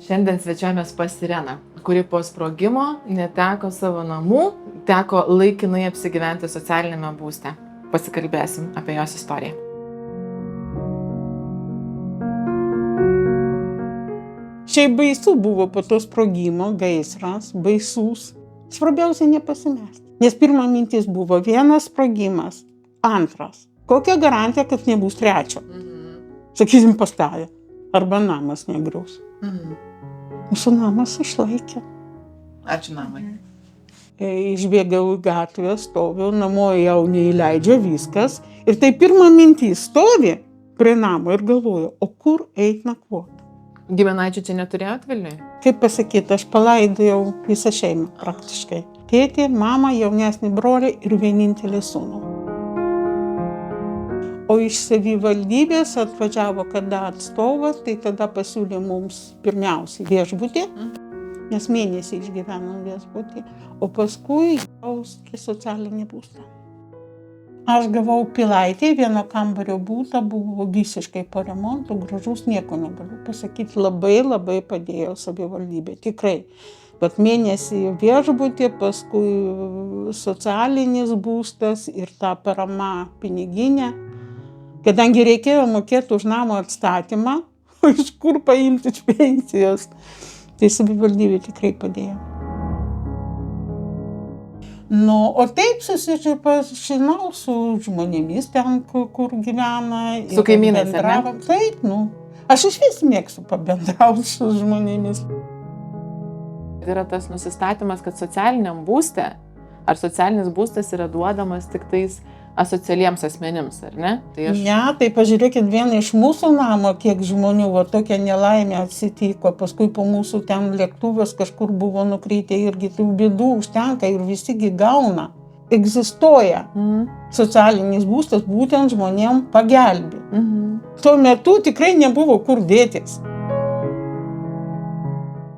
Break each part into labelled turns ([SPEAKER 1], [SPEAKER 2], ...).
[SPEAKER 1] Šiandien svečiuojamės pas Ireną, kuri po sprogimo neteko savo namų, teko laikinai apsigyventi socialinėme būste. Pasikalbėsim apie jos istoriją.
[SPEAKER 2] Šiaip baisu buvo po to sprogimo, gaisras, baisus. Svarbiausia nepasimesti. Nes pirma mintis buvo vienas sprogimas, antras. Kokia garantija, kad nebus trečio? Sakysim, pastavė. Arba namas negriaus. Mūsų namas išlaikė.
[SPEAKER 1] Ačiū namai.
[SPEAKER 2] Išbėgau į gatvę, stoviu, namo jau neįleidžia viskas. Ir tai pirma mintis stovi prie namo ir galvoju, o kur eit nakvoti?
[SPEAKER 1] Giminaičių čia neturėjot Vilniuje?
[SPEAKER 2] Kaip pasakyti, aš palaidojau visą šeimą praktiškai. Tėtį, mamą, jaunesnį brolį ir vienintelį sūnų. O iš savivaldybės atvažiavo kada atstovas, tai tada pasiūlė mums pirmiausiai viešbutį, nes mėnesį išgyvenom viešbutį, o paskui jau socialinį būstą. Aš gavau Pilaitėj, vieno kambario būtą, buvo visiškai po remonto, gražus, nieko negaliu pasakyti, labai padėjo savivaldybė, tikrai. Bet mėnesį viešbutį, paskui socialinis būstas ir ta parama piniginė. Kadangi reikėjo mokėti už namo atstatymą, iš kur paimti iš pensijos, tai savivaldybė tikrai padėjo. O taip susipažinau su žmonėmis ten, kur gyvena.
[SPEAKER 1] Su kaimynais, ar ne?
[SPEAKER 2] Taip, Aš išvis mėgstu pabendrauti su žmonėmis.
[SPEAKER 1] Yra tas nusistatymas, kad socialiniam būste, ar socialinis būstas yra duodamas tik tais asocialiems asmenims, ar ne?
[SPEAKER 2] Ne, tai pažiūrėkit, vieną iš mūsų namo, kiek žmonių, tokia nelaimė atsitiko, paskui po mūsų ten lėktuvas kažkur buvo nukritę irgi tų bėdų užtenka ir visigi gauna. Egzistuoja socialinis būstas būtent žmonėm pagelbė. Tuo metu tikrai nebuvo kur dėtis.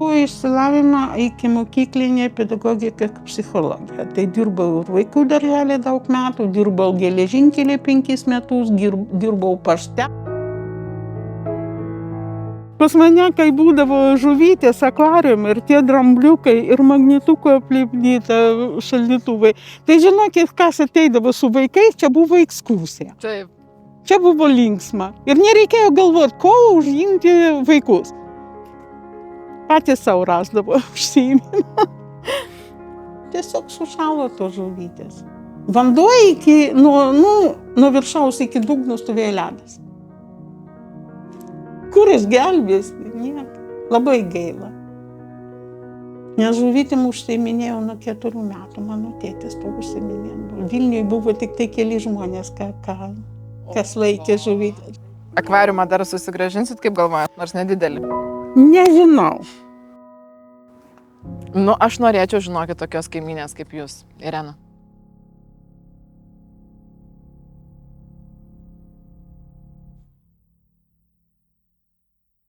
[SPEAKER 2] Išsilavinimą iki mokyklinė pedagogika psichologija. Tai dirbau ir vaikų darželį daug metų, dirbau geležinkelį 5 metus, dirbau pašte. Pas mane, kai būdavo žuvytės akvariume ir tie drambliukai ir magnetuko aplipdyta šaldytuvai, tai žinokit, kas ateidavo su vaikais, čia buvo ekskursija.
[SPEAKER 1] Taip.
[SPEAKER 2] Čia buvo linksma. Ir nereikėjo galvoti, ko užimti vaikus. Patys savo rasdavo užsiėmimą. Tiesiog sušalo tos žuvytės. Vanduo nuo viršaus iki dugno stovėjo ledas. Kur jis gelbės? Nieko. Labai gaila. Nes žuvytėm užsiiminėjau nuo 4 metų. Mano tėtis to užsiiminėjo. Vilniuje buvo tik tai keli žmonės, kas laikė žuvytės.
[SPEAKER 1] Akvariumą dar susigrąžinsit, kaip galvojat, nors nedidelį?
[SPEAKER 2] Nežinau.
[SPEAKER 1] Aš norėčiau žinokit tokios kaimynės kaip jūs, Irena.